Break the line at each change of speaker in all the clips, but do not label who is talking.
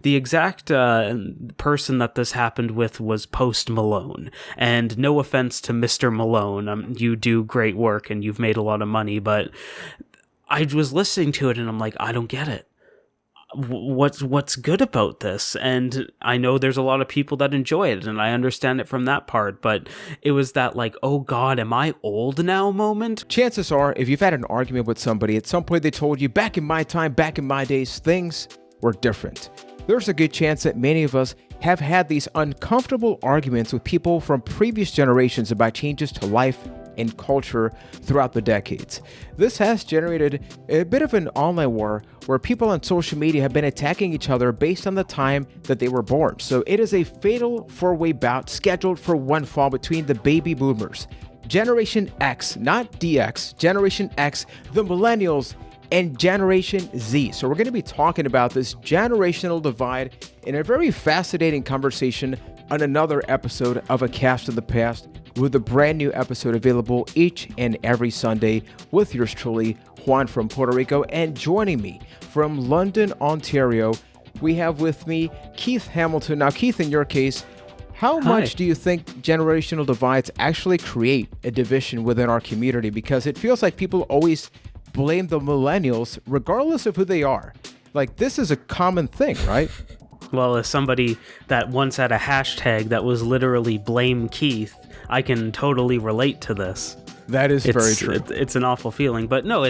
The exact person that this happened with was Post Malone. And no offense to Mr. Malone, you do great work and you've made a lot of money, but I was listening to it and I'm like, I don't get it. What's good about this? And I know there's a lot of people that enjoy it, and I understand it from that part, but it was that like, oh God, am I old now moment?
Chances are, if you've had an argument with somebody, at some point they told you, back in my time, back in my days, things were different. There's a good chance that many of us have had these uncomfortable arguments with people from previous generations about changes to life and culture throughout the decades. This has generated a bit of an online war where people on social media have been attacking each other based on the time that they were born. So it is a fatal four-way bout scheduled for one fall between the baby boomers, Generation X, not DX, Generation X, the Millennials, and Generation Z. So we're going to be talking about this generational divide in a very fascinating conversation on another episode of A Cast of the Past, with a brand new episode available each and every Sunday with yours truly, Juan from Puerto Rico. And joining me from London, Ontario, we have with me Keith Hamilton. Now, Keith, in your case, how much do you think generational divides actually create a division within our community? Because it feels like people always blame the millennials, regardless of who they are. Like, this is a common thing, right?
Well, as somebody that once had a hashtag that was literally blame Keith, I can totally relate to this.
That is very true.
It's an awful feeling, but no,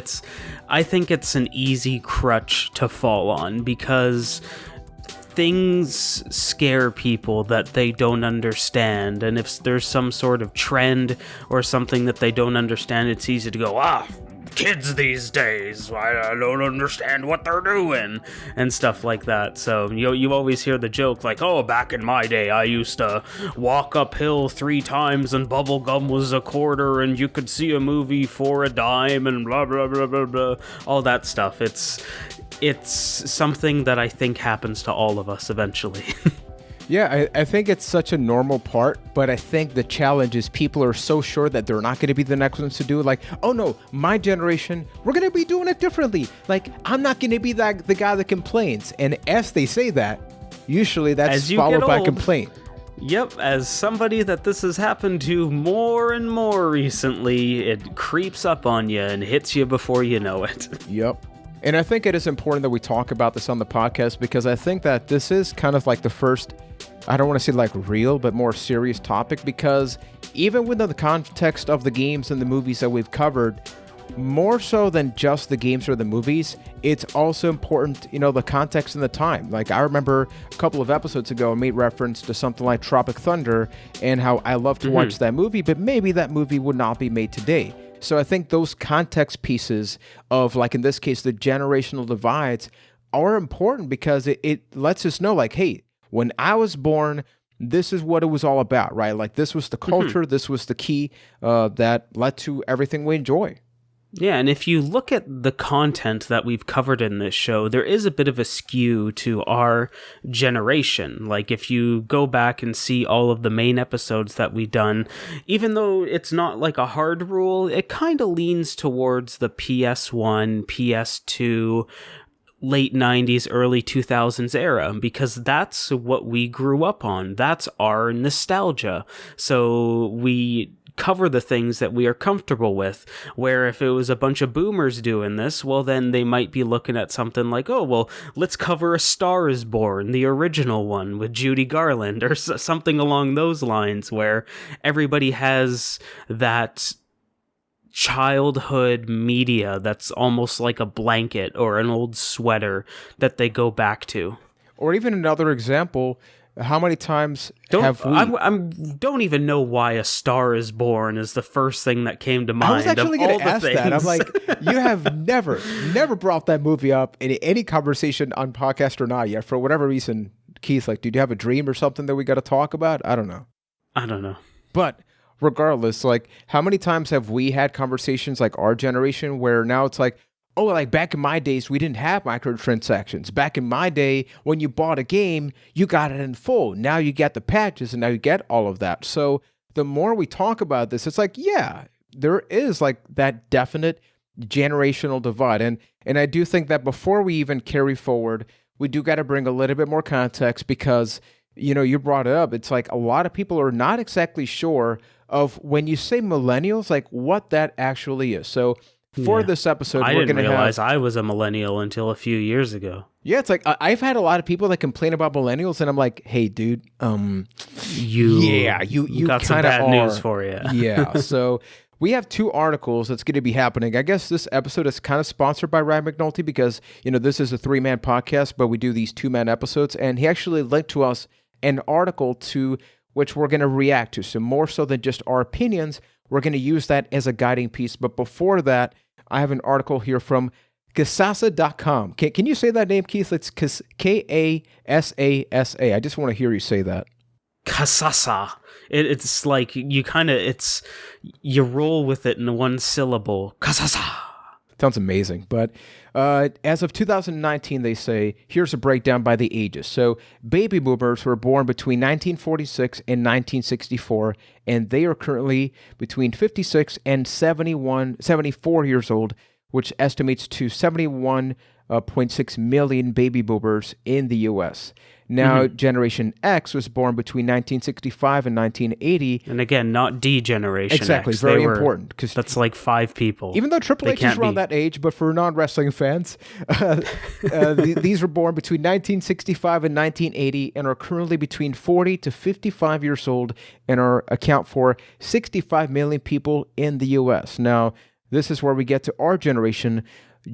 I think it's an easy crutch to fall on because things scare people that they don't understand, and if there's some sort of trend or something that they don't understand, it's easy to go, kids these days, I don't understand what they're doing, and stuff like that. So you always hear the joke like, oh, back in my day I used to walk uphill 3 times and bubble gum was a quarter and you could see a movie for a dime and blah blah blah blah blah, all that stuff. It's something that I think happens to all of us eventually.
Yeah, I think it's such a normal part, but I think the challenge is people are so sure that they're not going to be the next ones to do it. Like, oh no, my generation, we're going to be doing it differently. Like, I'm not going to be the guy that complains. And as they say that, usually that's followed by complaint.
Yep, as somebody that this has happened to more and more recently, it creeps up on you and hits you before you know it.
Yep. And I think it is important that we talk about this on the podcast because I think that this is kind of like the first, I don't want to say like real, but more serious topic, because even within the context of the games and the movies that we've covered, more so than just the games or the movies, it's also important, the context and the time. Like, I remember a couple of episodes ago, I made reference to something like Tropic Thunder and how I love to watch that movie, but maybe that movie would not be made today. So I think those context pieces of, like in this case, the generational divides are important because it lets us know, like, hey, when I was born, this is what it was all about, right? Like, this was the culture, this was the key that led to everything we enjoy.
Yeah, and if you look at the content that we've covered in this show, there is a bit of a skew to our generation. Like, if you go back and see all of the main episodes that we've done, even though it's not like a hard rule, it kind of leans towards the PS1, PS2, late 90s, early 2000s era, because that's what we grew up on. That's our nostalgia. So we cover the things that we are comfortable with, where if it was a bunch of boomers doing this, well, then they might be looking at something like, oh, well, let's cover A Star is Born, the original one with Judy Garland, or something along those lines, where everybody has that childhood media that's almost like a blanket or an old sweater that they go back to.
Or even another example, how many times have we...
I don't even know why A Star is Born is the first thing that came to mind.
I was actually going to ask that. I'm like, you have never brought that movie up in any conversation on podcast or not yet. For whatever reason, Keith, like, did you have a dream or something that we got to talk about? I don't know. But regardless, like, how many times have we had conversations like our generation where now it's like, oh, like back in my days, we didn't have microtransactions. Back in my day, when you bought a game, you got it in full. Now you get the patches and now you get all of that. So the more we talk about this, it's like, yeah, there is like that definite generational divide. And I do think that before we even carry forward we do got to bring a little bit more context because, you brought it up. It's like a lot of people are not exactly sure of when you say millennials, like what that actually is. So for this episode, we're going to
realize I was a millennial until a few years ago.
Yeah, it's like I've had a lot of people that complain about millennials, and I'm like, hey, dude, you
got some bad news for you.
Yeah, so we have two articles that's going to be happening. I guess this episode is kind of sponsored by Ryan McNulty because, this is a 3-man podcast, but we do these 2-man episodes, and he actually linked to us an article to which we're going to react to. So more so than just our opinions, we're going to use that as a guiding piece. But before that, I have an article here from Kasasa.com. Can you say that name, Keith? It's Kasasa. I just want to hear you say that.
Kasasa. It's like you roll with it in one syllable. Kasasa.
Sounds amazing. But as of 2019, they say, here's a breakdown by the ages. So baby boomers were born between 1946 and 1964, and they are currently between 56 and 74 years old, which estimates to 71.6 million baby boomers in the U.S. Now, Generation X was born between 1965 and 1980.
And again, not D-Generation
exactly,
X.
Very important. Because
that's like 5 people.
Even though Triple H is around that age, but for non-wrestling fans, these were born between 1965 and 1980 and are currently between 40 to 55 years old and account for 65 million people in the U.S. Now, this is where we get to our generation.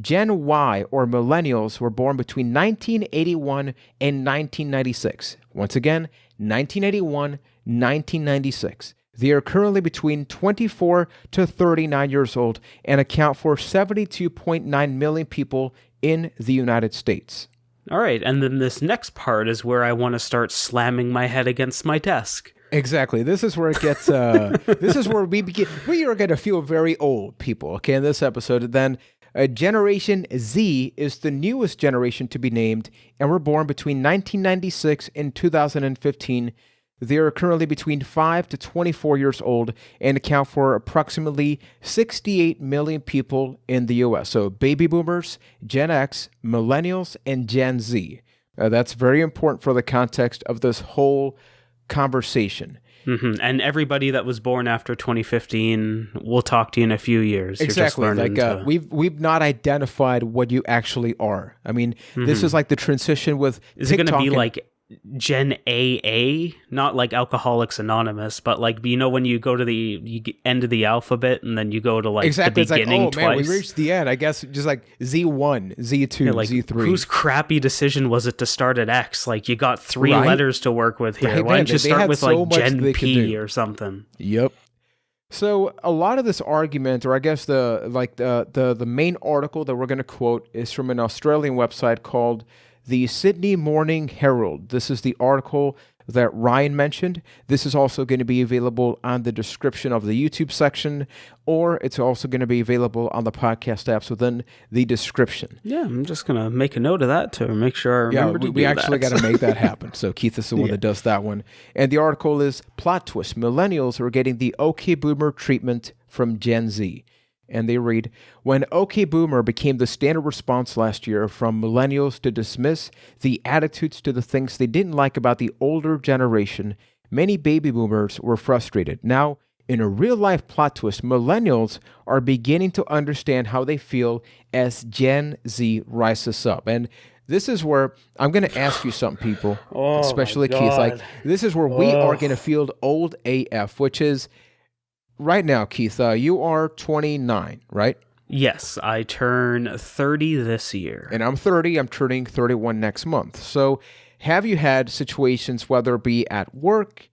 Gen Y, or millennials, were born between 1981 and 1996. Once again, 1981, 1996. They are currently between 24 to 39 years old and account for 72.9 million people in the United States.
All right, and then this next part is where I want to start slamming my head against my desk.
Exactly. This is where it gets, this is where we begin. We are going to feel very old, people, okay, in this episode. And then Generation Z is the newest generation to be named, and were born between 1996 and 2015. They are currently between 5 to 24 years old and account for approximately 68 million people in the U.S. So baby boomers, Gen X, millennials, and Gen Z. That's very important for the context of this whole conversation.
Mm-hmm. And everybody that was born after 2015, we'll talk to you in a few years.
Exactly. We've not identified what you actually are. I mean, this is like the transition with
Is
TikTok.
it going to be like Gen AA? Not like Alcoholics Anonymous, but like, when you go to the end of the alphabet and then you go to like the beginning
it's like,
twice.
Man, we reached the end. I guess just like Z1, Z2, Z3.
Whose crappy decision was it to start at X? Like, you got 3 letters to work with here.
Right,
Why don't you start with like Gen P
or
something?
Yep. So a lot of this argument, or I guess the main article that we're going to quote is from an Australian website called the Sydney Morning Herald. This is the article that Ryan mentioned. This is also going to be available on the description of the YouTube section, or it's also going to be available on the podcast apps within the description.
Yeah, I'm just going to make a note of that to make sure I remember to do that.
We actually got to make that happen. So Keith is the one that does that one. And the article is Plot Twist. Millennials are getting the OK Boomer treatment from Gen Z. And they read, when OK Boomer became the standard response last year from millennials to dismiss the attitudes to the things they didn't like about the older generation, many baby boomers were frustrated. Now, in a real-life plot twist, millennials are beginning to understand how they feel as Gen Z rises up. And this is where I'm going to ask you something, people, especially Keith. Like, this is where we are going to feel old AF, which is... Right now, Keith, you are 29, right?
Yes, I turn 30 this year.
And I'm 30. I'm turning 31 next month. So have you had situations, whether it be at work,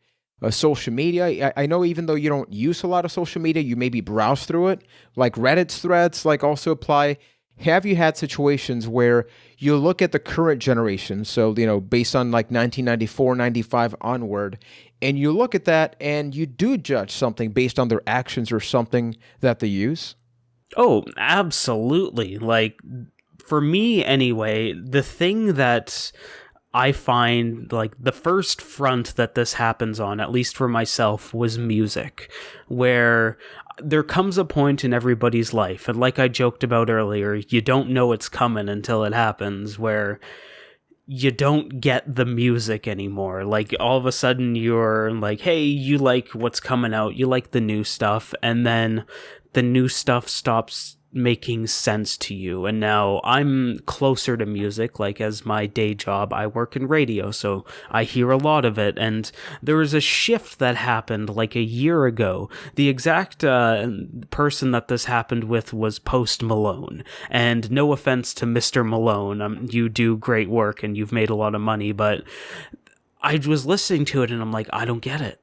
social media? I know even though you don't use a lot of social media, you maybe browse through it, like Reddit's threads also apply. Have you had situations where you look at the current generation, so, based on like 1994, 95 onward, and you look at that and you do judge something based on their actions or something that they use?
Oh, absolutely. Like, for me anyway, the thing that I find, like, the first front that this happens on, at least for myself, was music, where there comes a point in everybody's life, and like I joked about earlier, you don't know it's coming until it happens, where you don't get the music anymore. Like, all of a sudden you're like, hey, you like what's coming out, you like the new stuff, and then the new stuff stops making sense to you. And now I'm closer to music, like as my day job, I work in radio, so I hear a lot of it. And there was a shift that happened like a year ago. The exact person that this happened with was Post Malone. And no offense to Mr. Malone, you do great work and you've made a lot of money, but I was listening to it and I'm like, I don't get it.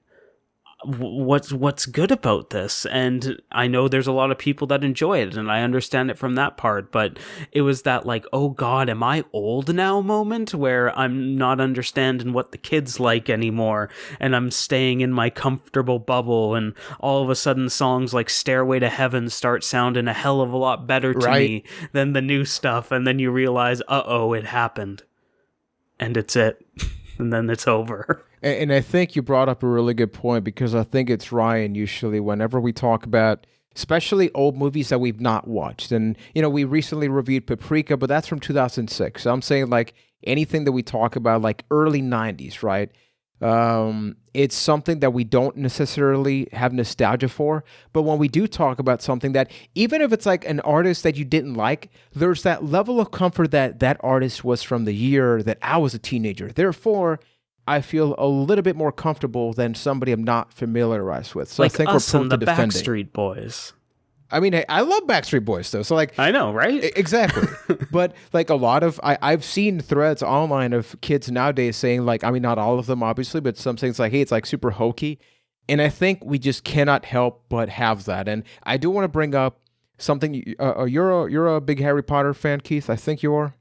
What's good about this? And I know there's a lot of people that enjoy it, and I understand it from that part, but it was that like, oh god, am I old now moment where I'm not understanding what the kids like anymore, and I'm staying in my comfortable bubble, and all of a sudden songs like Stairway to Heaven start sounding a hell of a lot better to me than the new stuff, and then you realize, uh-oh, it happened. And it's it. And then it's over.
And I think you brought up a really good point, because I think it's Ryan usually whenever we talk about especially old movies that we've not watched. And, we recently reviewed Paprika, but that's from 2006. So I'm saying like anything that we talk about like early 90s, right? It's something that we don't necessarily have nostalgia for, but when we do talk about something that, even if it's like an artist that you didn't like, there's that level of comfort that that artist was from the year that I was a teenager. Therefore, I feel a little bit more comfortable than somebody I'm not familiarized with. So
like
I think
us
we're
and the
defending.
Backstreet Boys.
I mean, I love Backstreet Boys though. So like,
I know, right?
Exactly. But like a lot of, I've seen threads online of kids nowadays saying like, I mean, not all of them obviously, but some things like, hey, it's like super hokey. And I think we just cannot help but have that. And I do want to bring up something. You're a big Harry Potter fan, Keith. I think you are.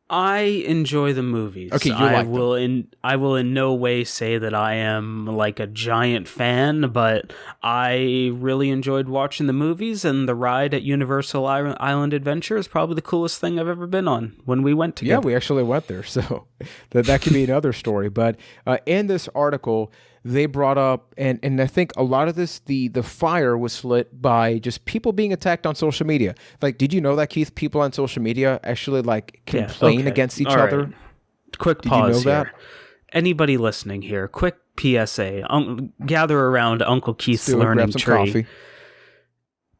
I enjoy the movies.
Okay,
I will in no way say that I am like a giant fan, but I really enjoyed watching the movies, and the ride at Universal Island Adventure is probably the coolest thing I've ever been on when we went together.
Yeah, we actually went there, so that could be another story. But in this article, they brought up, and I think a lot of this, the fire was lit by just people being attacked on social media. Like, did you know that, Keith, people on social media actually like complain against each other?
Right. Quick
Did
pause
you know
here.
that?
Anybody listening here, quick PSA. Gather around Uncle Keith's
Grab
learning
some
tree.
coffee.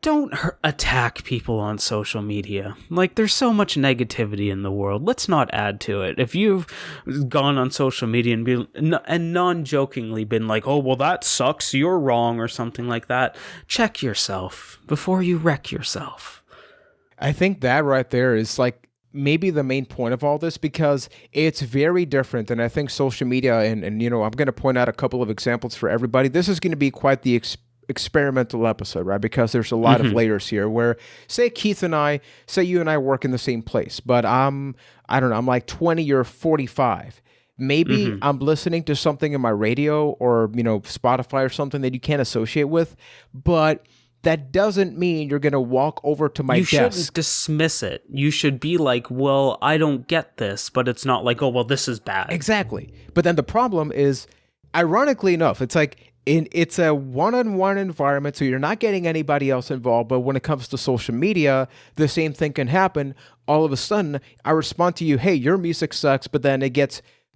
Don't attack people on social media. Like, there's so much negativity in the world. Let's not add to it. If you've gone on social media and non-jokingly been like, oh, well, that sucks, you're wrong, or something like that, check yourself before you wreck yourself.
I think that right there is like maybe the main point of all this, because it's very different. And I think social media, and I'm going to point out a couple of examples for everybody. This is going to be quite the experimental episode, right? Because there's a lot of layers here where, say you and I work in the same place, but I don't know, I'm like 20 or 45. Maybe I'm listening to something in my radio or, Spotify or something that you can't associate with, but that doesn't mean you're going to walk over to my desk.
You shouldn't dismiss it. You should be like, well, I don't get this, but it's not like, oh, well, this is bad.
Exactly. But then the problem is, ironically enough, it's like, it's a one-on-one environment, so you're not getting anybody else involved. But when it comes to social media, the same thing can happen. All of a sudden, I respond to you, hey, your music sucks, but then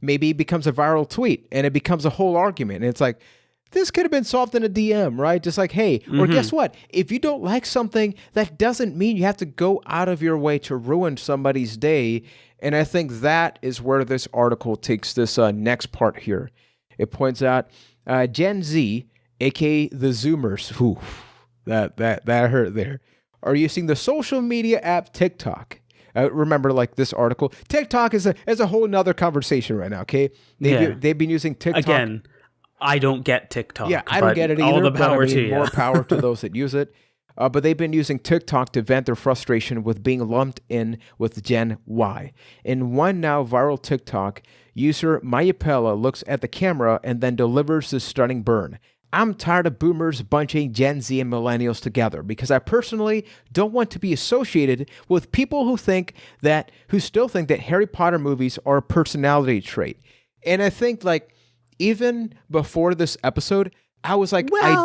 maybe it becomes a viral tweet, and it becomes a whole argument. And it's like, this could have been solved in a DM, right? Just like, hey, or guess what? If you don't like something, that doesn't mean you have to go out of your way to ruin somebody's day. And I think that is where this article takes this next part here. It points out, Gen Z, aka the Zoomers, that hurt there, are using the social media app TikTok. Remember, like this article, TikTok is a whole nother conversation right now. Okay, they've been using TikTok
again. I don't get TikTok.
Yeah, I don't get it either.
All the power to you.
More power to those that use it. But they've been using TikTok to vent their frustration with being lumped in with Gen Y. In one now viral TikTok, user Mayapella looks at the camera and then delivers this stunning burn. I'm tired of boomers bunching Gen Z and millennials together because I personally don't want to be associated with people who still think that Harry Potter movies are a personality trait. And I think like even before this episode, I was like, I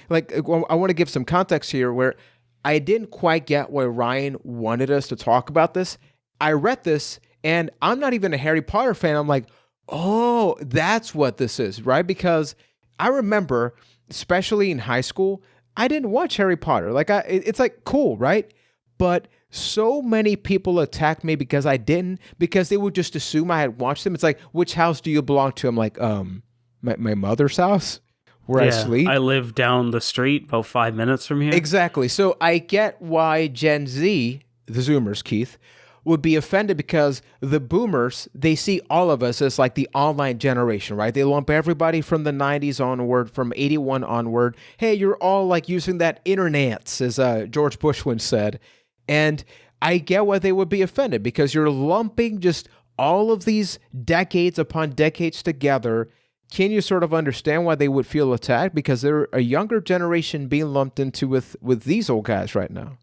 want to give some context here where I didn't quite get why Ryan wanted us to talk about this. I read this And I'm not even a Harry Potter fan. I'm like, oh, that's what this is, right? Because I remember, especially in high school, I didn't watch Harry Potter. Like, it's like cool, right? But so many people attacked me because I didn't, because they would just assume I had watched them. It's like, which house do you belong to? I'm like, my mother's house where I sleep.
I live down the street about 5 minutes from here.
Exactly. So I get why Gen Z, the Zoomers, Keith, would be offended, because the boomers, they see all of us as like the online generation, right? They lump everybody from the 90s onward, from 81 onward. Hey, you're all like using that internets, as George Bush once said. And I get why they would be offended, because you're lumping just all of these decades upon decades together. Can you sort of understand why they would feel attacked? Because they're a younger generation being lumped into with these old guys right now.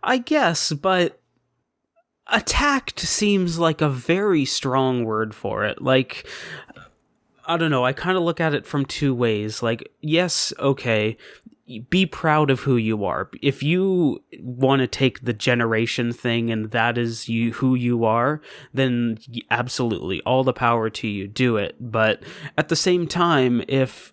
I guess, but attacked seems like a very strong word for it. Like, I don't know, I kind of look at it from two ways. Like, yes, okay, be proud of who you are. If you want to take the generation thing and that is who you are, then absolutely, all the power to you, do it. But at the same time, if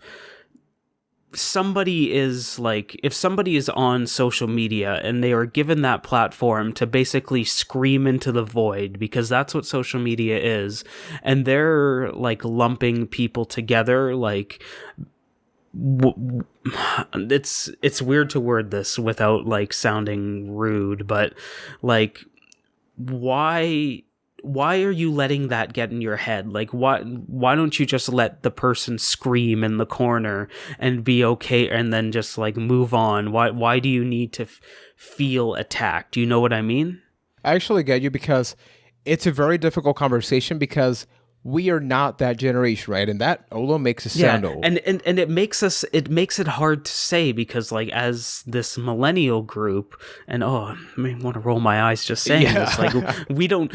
somebody is on social media and they are given that platform to basically scream into the void, because that's what social media is, and they're like lumping people together, like it's weird to word this without like sounding rude, but like, why are you letting that get in your head? Like, why don't you just let the person scream in the corner and be okay, and then just like move on? Why do you need to feel attacked? You know what I mean?
I actually get you, because it's a very difficult conversation, because we are not that generation, right? And that alone makes us sound old.
And it makes it hard to say, because like, as this millennial group, and I want to roll my eyes just saying this, like, we don't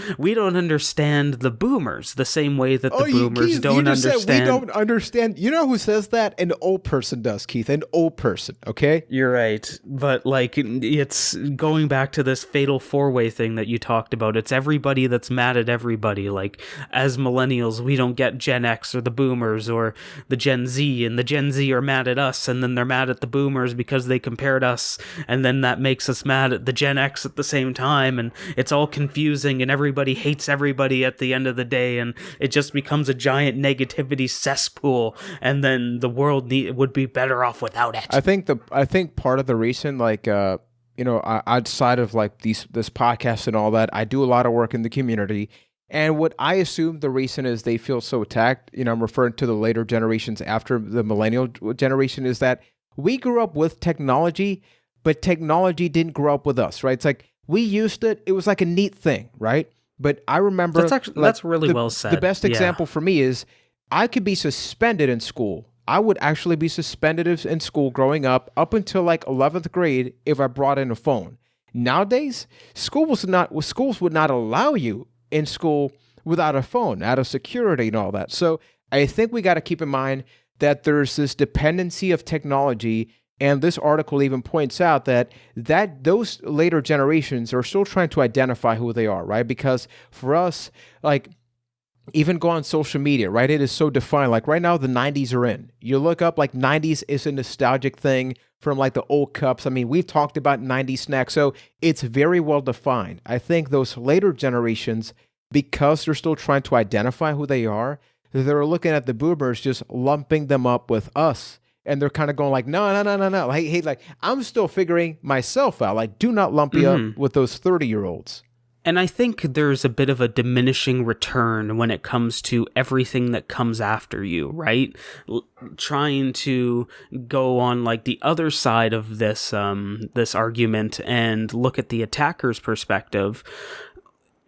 understand the boomers the same way that the boomers
Keith,
don't understand.
Said we don't understand. You know who says that? An old person does, Keith. An old person, okay?
You're right. But like, it's going back to this fatal four-way thing that you talked about. It's everybody that's mad at everybody. Like, as millennials, we don't get Gen X or the boomers or the Gen Z, and the Gen Z are mad at us, and then they're mad at the boomers because they compared us, and then that makes us mad at the Gen X at the same time, and it's all confusing, and everybody hates everybody at the end of the day, and it just becomes a giant negativity cesspool, and then the world would be better off without it.
I think part of the reason, like, outside of like this podcast and all that, I do a lot of work in the community. And what I assume the reason is they feel so attacked, I'm referring to the later generations after the millennial generation, is that we grew up with technology, but technology didn't grow up with us, right? It's like we used it. It was like a neat thing, right? But I remember...
That's really well said.
The best example for me is I could be suspended in school. I would actually be suspended in school growing up until like 11th grade if I brought in a phone. Nowadays, schools would not allow you in school without a phone, out of security and all that. So I think we got to keep in mind that there's this dependency of technology, and this article even points out that those later generations are still trying to identify who they are, right? Because for us, like, even go on social media, right? It is so defined. Like right now, the 90s are in. You look up, like, 90s is a nostalgic thing from like the old cups. I mean, we've talked about 90s snacks, so it's very well defined. I think those later generations, because they're still trying to identify who they are, they're looking at the boomers, just lumping them up with us. And they're kind of going like, no. Like, I'm still figuring myself out. Like, do not lump me up with those 30-year-olds.
And I think there's a bit of a diminishing return when it comes to everything that comes after you, right? Trying to go on like the other side of this argument and look at the attacker's perspective.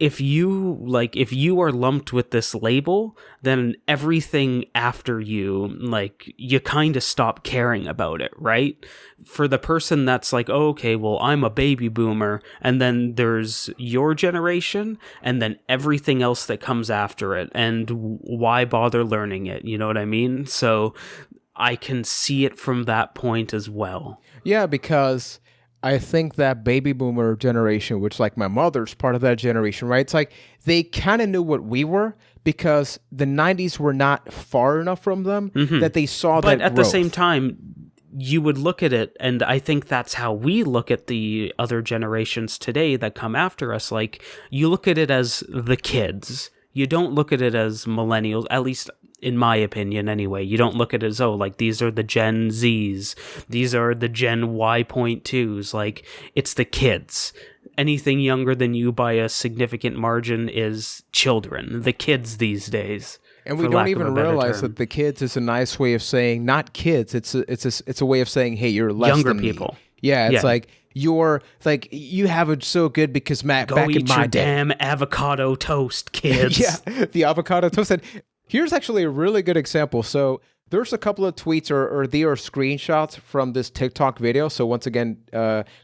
If you are lumped with this label, then everything after you, like, you kind of stop caring about it, right? For the person that's like, oh, okay, well, I'm a baby boomer, and then there's your generation, and then everything else that comes after it, and why bother learning it? You know what I mean? So I can see it from that point as well.
Yeah, because I think that baby boomer generation, which like my mother's part of that generation, right? It's like they kind of knew what we were because the 90s were not far enough from them that they saw
But
that
at
growth.
the same time, you would look at it, and I think that's how we look at the other generations today that come after us. Like, you look at it as the kids. You don't look at it as millennials, at least in my opinion anyway. You don't look at it as, oh, like, these are the Gen Zs. These are the Gen Y.2s. Like, it's the kids. Anything younger than you by a significant margin is children. The kids these days.
And we don't even realize that the kids is a nice way of saying not kids. It's a way of saying, hey, you're less
younger
than
people.
Me. Yeah, it's like you're like you have it so good because Matt.
Go
back
eat
in my
your
day,
damn avocado toast, kids.
yeah, the avocado toast. And here's actually a really good example. So there's a couple of tweets or they are screenshots from this TikTok video. So once again,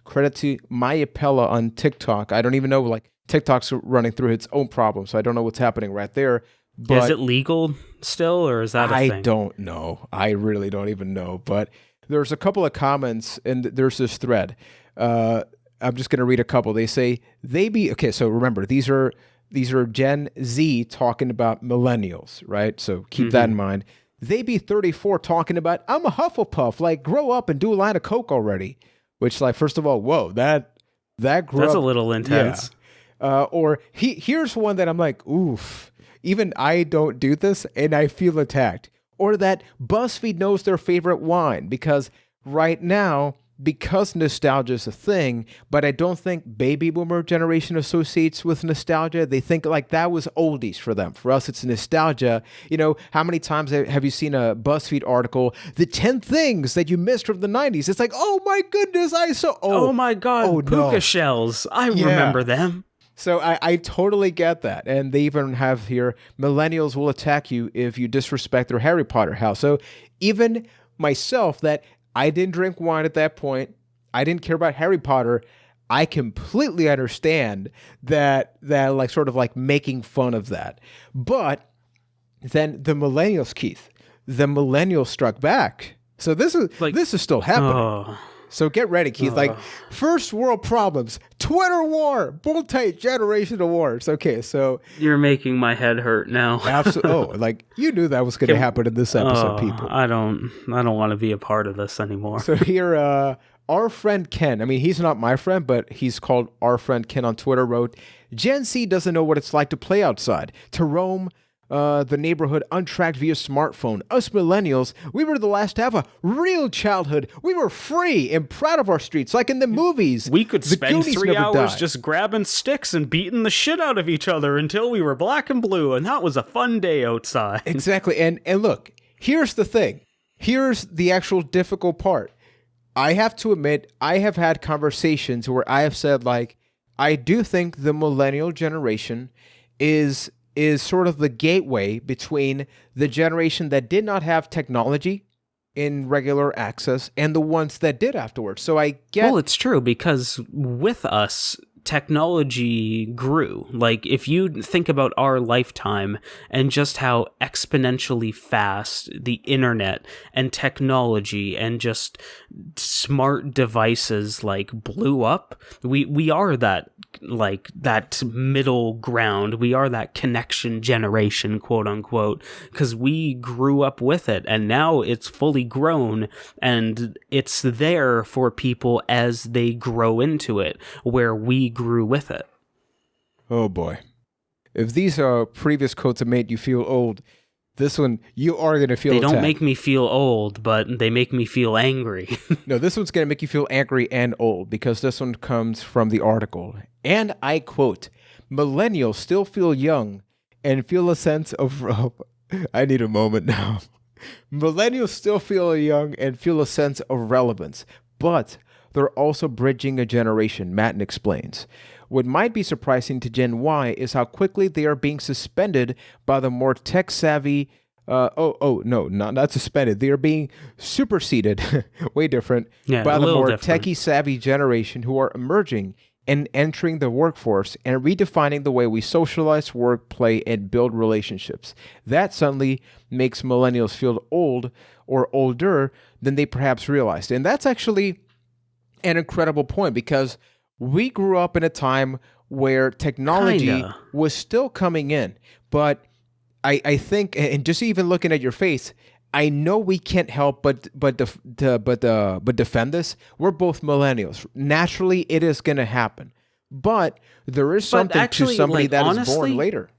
credit to Maya Pella on TikTok. I don't even know, like TikTok's running through its own problems, so I don't know what's happening right there. But
is it legal still, or is that a thing?
I don't know. I really don't even know. But there's a couple of comments, and there's this thread. I'm just going to read a couple. They say, okay, so remember, these are Gen Z talking about millennials, right? So keep that in mind. They be 34 talking about, I'm a Hufflepuff, like grow up and do a line of coke already. Which, like, first of all, whoa, that's
a little intense.
Yeah. Or here's one that I'm like, oof. Even I don't do this, and I feel attacked. Or that BuzzFeed knows their favorite wine, because right now, because nostalgia is a thing, but I don't think baby boomer generation associates with nostalgia. They think like that was oldies for them. For us, it's nostalgia. You know, how many times have you seen a BuzzFeed article, the 10 things that you missed from the 90s? It's like, oh my goodness,
oh my God, puka shells. I remember them.
So I totally get that. And they even have here, millennials will attack you if you disrespect their Harry Potter house. So even myself, that I didn't drink wine at that point, I didn't care about Harry Potter, I completely understand that like sort of like making fun of that. But then the millennials, Keith, the millennials struck back. So this is still happening.
Oh.
So get ready, Keith. Like, first world problems, Twitter war, multi-generational wars. Okay, so
you're making my head hurt now.
Absolutely. Oh, like you knew that was going to happen in this episode, people.
I don't want to be a part of this anymore.
So here, our friend Ken. I mean, he's not my friend, but he's called our friend Ken on Twitter. Wrote, Gen Z doesn't know what it's like to play outside, to roam the neighborhood untracked via smartphone. Us millennials, we were the last to have a real childhood. We were free and proud of our streets, like in the movies.
We could spend 3 hours just grabbing sticks and beating the shit out of each other until we were black and blue, and that was a fun day outside.
Exactly. And look, here's the thing. Here's the actual difficult part. I have to admit, I have had conversations where I have said, like, I do think the millennial generation is sort of the gateway between the generation that did not have technology in regular access and the ones that did afterwards. So I get...
Well, it's true, because with us, technology grew. Like, if you think about our lifetime and just how exponentially fast the internet and technology and just smart devices like blew up, we are that, like, that middle ground. We are that connection generation, quote unquote, because we grew up with it, and now it's fully grown and it's there for people as they grow into it, where we grew with it.
Oh boy. If these previous quotes have made you feel old, this one, you are going to feel
They don't
attacked.
make me feel old, but they make me feel angry.
No, this one's going to make you feel angry and old, because this one comes from the article. And I quote, millennials still feel young and feel a sense of... I need a moment now. Millennials still feel young and feel a sense of relevance, but they're also bridging a generation, Matten explains. What might be surprising to Gen Y is how quickly they are being suspended by the more tech-savvy... not suspended. They are being superseded, way different, by the more techie-savvy generation who are emerging and entering the workforce and redefining the way we socialize, work, play, and build relationships. That suddenly makes millennials feel old or older than they perhaps realized. And that's actually an incredible point because we grew up in a time where technology
Kinda.
was still coming in. But I think, and just even looking at your face, I know we can't help but defend this. We're both millennials. Naturally, it is going to happen. But there is
But
something to
actually,
somebody
like,
that is born
honestly,
later.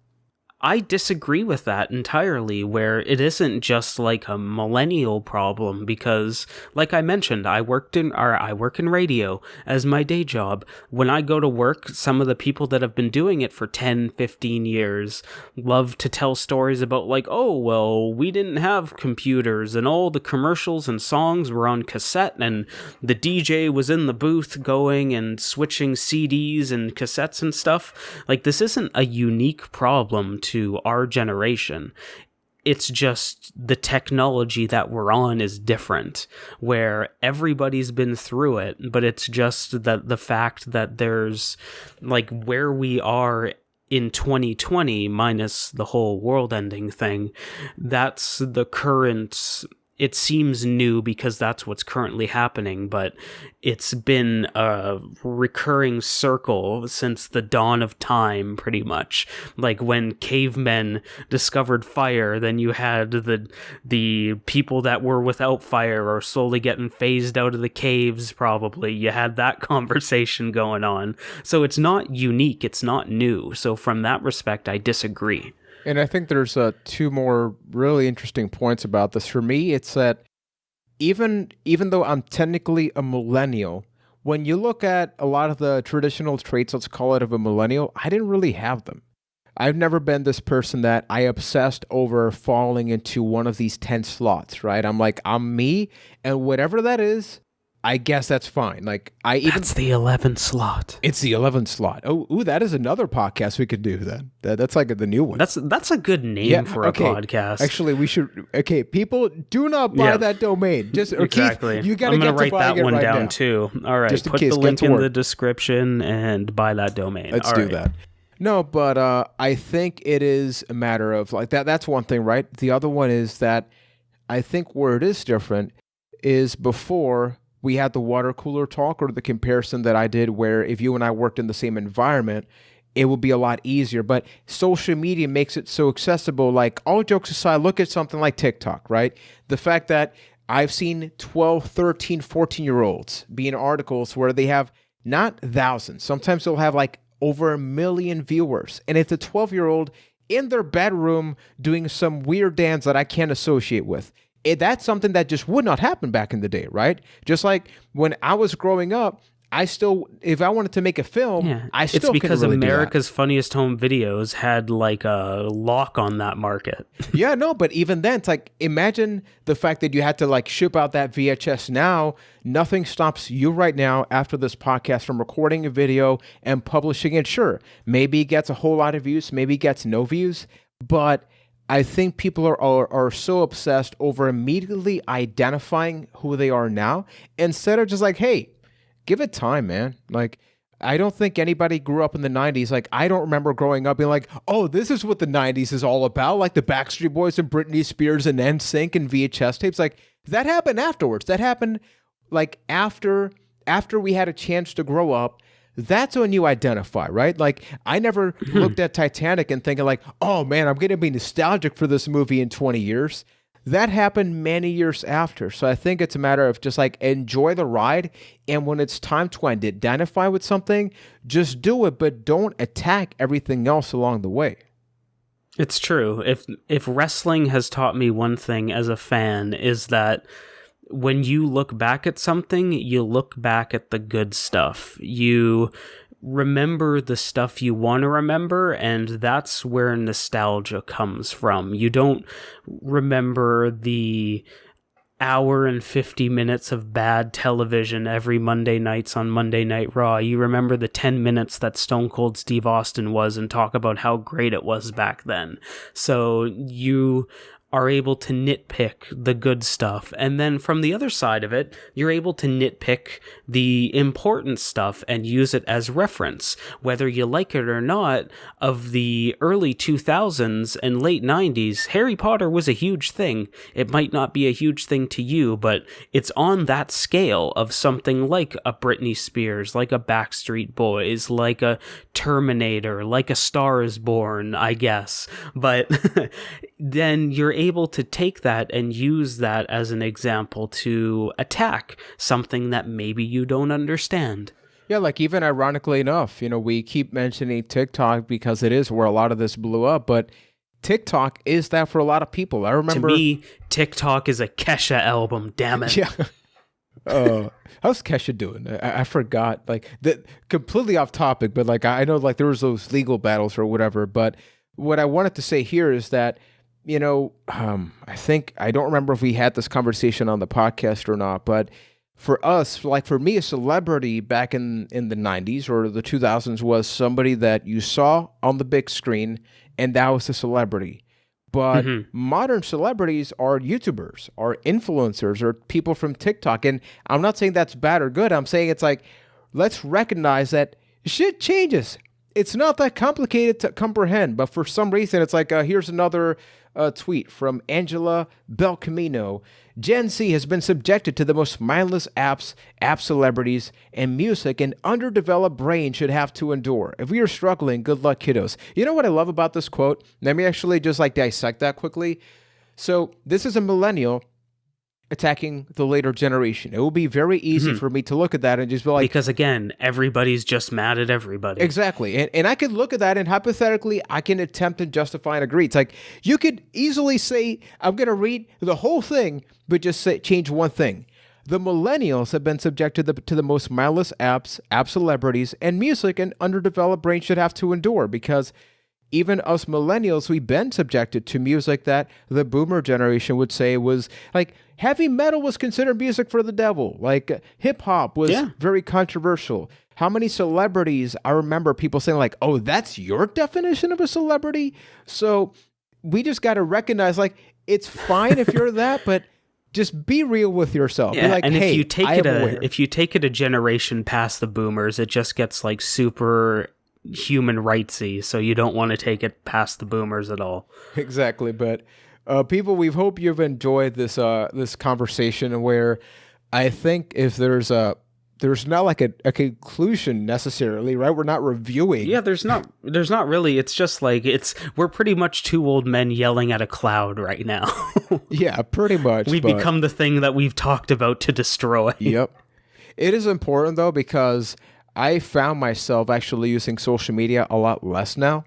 I disagree with that entirely, where it isn't just like a millennial problem because, like I mentioned, I work in radio as my day job. When I go to work, some of the people that have been doing it for 10, 15 years love to tell stories about like, oh, well, we didn't have computers and all the commercials and songs were on cassette and the DJ was in the booth going and switching CDs and cassettes and stuff. Like, this isn't a unique problem to our generation. It's just the technology that we're on is different, where everybody's been through it, but it's just that the fact that there's like where we are in 2020 minus the whole world ending thing, that's the current. It seems new because that's what's currently happening, but it's been a recurring circle since the dawn of time, pretty much. Like when cavemen discovered fire, then you had the people that were without fire are slowly getting phased out of the caves, probably. You had that conversation going on. So it's not unique, it's not new. So from that respect, I disagree.
And I think there's two more really interesting points about this. For me, it's that even though I'm technically a millennial, when you look at a lot of the traditional traits, let's call it, of a millennial, I didn't really have them. I've never been this person that I obsessed over falling into one of these 10 slots, right? I'm like, I'm me, and whatever that is, I guess that's fine. Like
That's the 11th slot.
It's the 11th slot. Oh, ooh, that is another podcast we could do then. That's like the new one.
That's a good name for a podcast.
Actually, we should. Okay, people, do not buy that domain. Just
exactly.
Keith, you got to
I'm
get
gonna
to
write
buying
that one
right
down
now.
too. All right,
Just in
put
case,
the
get
link
to
in
work.
the description and buy that domain.
Let's
All
do
right.
that. No, but I think it is a matter of like that. That's one thing, right? The other one is that I think where it is different is before we had the water cooler talk, or the comparison that I did where if you and I worked in the same environment, it would be a lot easier. But social media makes it so accessible. Like, all jokes aside, look at something like TikTok, right? The fact that I've seen 12, 13, 14-year-olds be in articles where they have not thousands. Sometimes they'll have like over 1 million viewers. And it's a 12-year-old in their bedroom doing some weird dance that I can't associate with. That's something that just would not happen back in the day, right? Just like when I was growing up, I still, if I wanted to make a film, I still couldn't
because
really do that.
America's Funniest Home Videos had like a lock on that market.
Yeah, no, but even then, it's like, imagine the fact that you had to like ship out that VHS now. Nothing stops you right now after this podcast from recording a video and publishing it. Sure, maybe it gets a whole lot of views, maybe it gets no views, but I think people are so obsessed over immediately identifying who they are now instead of just like, hey, give it time, man. Like, I don't think anybody grew up in the 90s. Like, I don't remember growing up being like, oh, this is what the 90s is all about. Like the Backstreet Boys and Britney Spears and NSYNC and VHS tapes. Like, that happened afterwards. That happened like after we had a chance to grow up. That's when you identify, right? Like, I never looked at Titanic and thinking like, oh man, I'm going to be nostalgic for this movie in 20 years. That happened many years after. So I think it's a matter of just like enjoy the ride. And when it's time to identify with something, just do it, but don't attack everything else along the way.
It's true. If wrestling has taught me one thing as a fan, is that when you look back at something, you look back at the good stuff. You remember the stuff you want to remember, and that's where nostalgia comes from. You don't remember the hour and 50 minutes of bad television every Monday nights on Monday Night Raw. You remember the 10 minutes that Stone Cold Steve Austin was and talk about how great it was back then. So you are able to nitpick the good stuff. And then from the other side of it, you're able to nitpick the important stuff and use it as reference. Whether you like it or not, of the early 2000s and late 90s, Harry Potter was a huge thing. It might not be a huge thing to you, but it's on that scale of something like a Britney Spears, like a Backstreet Boys, like a Terminator, like a Star is Born, I guess. But then you're able to take that and use that as an example to attack something that maybe you don't understand.
Yeah, like even ironically enough, we keep mentioning TikTok because it is where a lot of this blew up, but TikTok is that for a lot of people. I remember...
To me, TikTok is a Kesha album, damn it.
Yeah. How's Kesha doing? I forgot. Like, completely off topic, but like I know like there was those legal battles or whatever, but what I wanted to say here is that I think, I don't remember if we had this conversation on the podcast or not, but for us, like for me, a celebrity back in the 90s or the 2000s was somebody that you saw on the big screen, and that was a celebrity. But modern celebrities are YouTubers, are influencers, or people from TikTok. And I'm not saying that's bad or good. I'm saying it's like, let's recognize that shit changes. It's not that complicated to comprehend, but for some reason, it's like, here's another tweet from Angela Belcamino. Gen Z has been subjected to the most mindless app celebrities, and music an underdeveloped brain should have to endure. If we are struggling, good luck, kiddos. You know what I love about this quote? Let me actually just like dissect that quickly. So this is a millennial attacking the later generation. It will be very easy for me to look at that and just be like...
Because again, everybody's just mad at everybody.
Exactly. And I could look at that and hypothetically, I can attempt to justify and agree. It's like, you could easily say, I'm going to read the whole thing, but just change one thing. The millennials have been subjected to the most mindless app celebrities, and music an underdeveloped brain should have to endure, because even us millennials, we've been subjected to music that the boomer generation would say was like, heavy metal was considered music for the devil. Like hip hop was very controversial. How many celebrities, I remember people saying like, oh, that's your definition of a celebrity? So we just got to recognize like, it's fine if you're that, but just be real with yourself.
Yeah,
be like,
and
hey,
if you take it a generation past the boomers, it just gets like super human rightsy, so you don't want to take it past the boomers at all.
Exactly. But people, we hope you've enjoyed this this conversation, where I think if there's not like a conclusion necessarily, right? We're not reviewing.
Yeah, there's not really. It's just like we're pretty much two old men yelling at a cloud right now.
Yeah, pretty much.
We've become the thing that we've talked about to destroy.
Yep. It is important though, because I found myself actually using social media a lot less now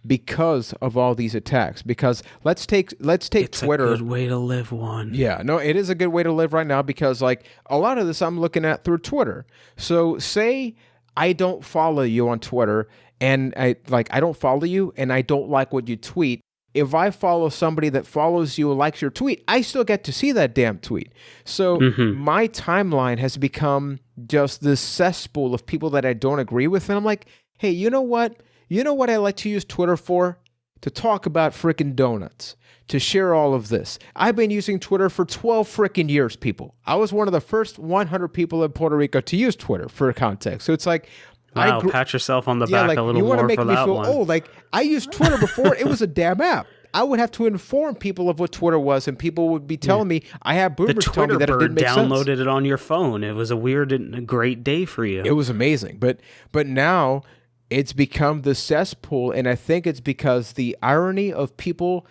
because of all these attacks. Because let's take
it's
Twitter.
It's a good way to live, Juan.
Yeah, no, it is a good way to live right now, because like a lot of this I'm looking at through Twitter. So say I don't follow you on Twitter, and I don't follow you and I don't like what you tweet. If I follow somebody that follows you and likes your tweet, I still get to see that damn tweet. So my timeline has become just this cesspool of people that I don't agree with. And I'm like, hey, you know what? You know what I like to use Twitter for? To talk about freaking donuts, to share all of this. I've been using Twitter for 12 freaking years, people. I was one of the first 100 people in Puerto Rico to use Twitter, for context. So it's like,
wow, pat yourself on the back a little more for that one. You want to make me feel old.
Like, I used Twitter before it was a damn app. I would have to inform people of what Twitter was, and people would be telling me, I have boomers telling me that it didn't make sense.
The Twitter bird downloaded it on your phone. It was a weird and a great day for you.
It was amazing. But now it's become the cesspool, and I think it's because the irony of people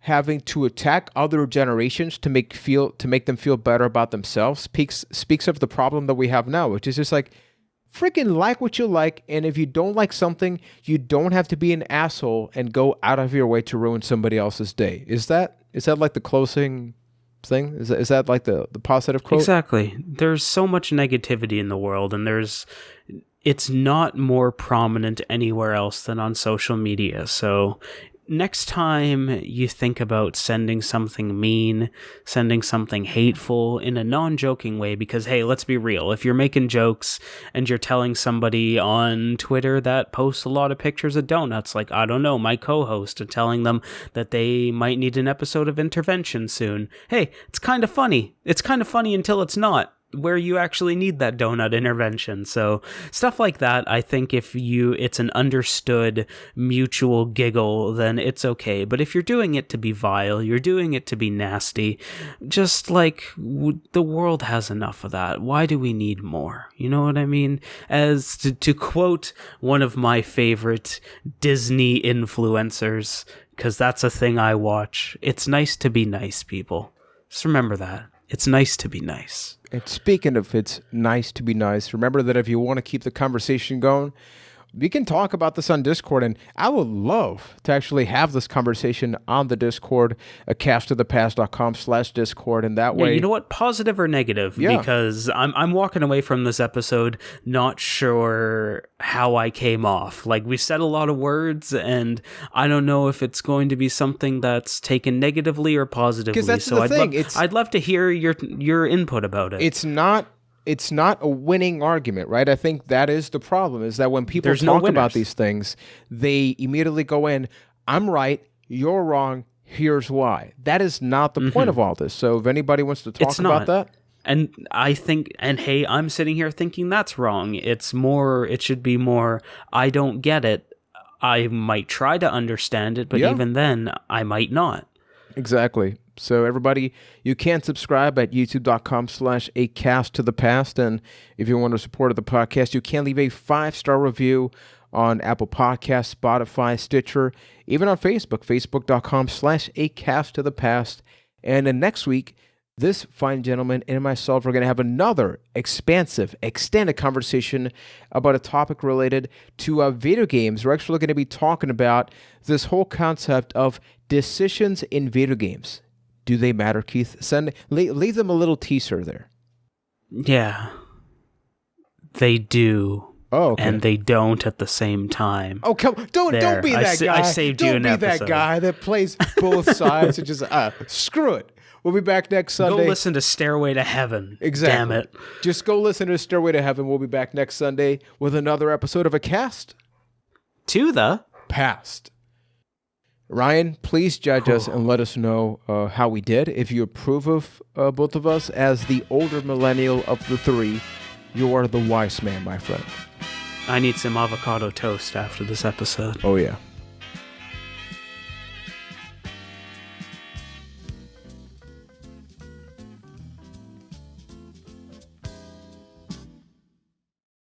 having to attack other generations to make them feel better about themselves speaks of the problem that we have now, which is just like, freaking like what you like, and if you don't like something, you don't have to be an asshole and go out of your way to ruin somebody else's day. Is that like the closing thing? Is that like the positive quote?
Exactly. There's so much negativity in the world, and it's not more prominent anywhere else than on social media. So next time you think about sending something mean, sending something hateful in a non-joking way, because hey, let's be real, if you're making jokes and you're telling somebody on Twitter that posts a lot of pictures of donuts, like, I don't know, my co-host, and telling them that they might need an episode of Intervention soon, hey, it's kind of funny. It's kind of funny until it's not, where you actually need that donut intervention. So stuff like that, I think if it's an understood mutual giggle, then it's okay. But if you're doing it to be vile, you're doing it to be nasty, just like the world has enough of that. Why do we need more? You know what I mean? As to quote one of my favorite Disney influencers, because that's a thing I watch, it's nice to be nice, people. Just remember that. It's nice to be nice.
And speaking of it's nice to be nice, remember that if you want to keep the conversation going, we can talk about this on Discord, and I would love to actually have this conversation on the Discord, casttothepast.com/Discord, and that way...
Yeah, you know what? Positive or negative?
Yeah.
Because I'm walking away from this episode not sure how I came off. Like, we said a lot of words, and I don't know if it's going to be something that's taken negatively or positively.
Because that's the thing.
I'd love to hear your input about it.
It's not a winning argument, right? I think that is the problem, is that when people talk about these things, they immediately go in, I'm right, you're wrong, here's why. That is not the point of all this. So if anybody wants to talk about that.
And I think, and hey, I'm sitting here thinking that's wrong. It should be more, I don't get it. I might try to understand it, but even then, I might not.
Exactly. So everybody, you can subscribe at youtube.com/acasttothepast. And if you want to support the podcast, you can leave a 5-star review on Apple Podcasts, Spotify, Stitcher, even on Facebook, facebook.com/acasttothepast. And then next week, this fine gentleman and myself are going to have another expansive, extended conversation about a topic related to video games. We're actually going to be talking about this whole concept of decisions in video games. Do they matter, Keith? Leave them a little teaser there.
Yeah. They do.
Oh, okay.
And they don't at the same time.
Oh, come on. Don't be that guy.
I saved you an episode.
Don't be that guy that plays both sides and just, screw it. We'll be back next Sunday.
Go listen to Stairway to Heaven.
Exactly.
Damn it.
Just go listen to Stairway to Heaven. We'll be back next Sunday with another episode of A Cast
to the
Past. Ryan, please judge us and let us know how we did. If you approve of both of us as the older millennial of the three, you are the wise man, my friend.
I need some avocado toast after this episode.
Oh, yeah.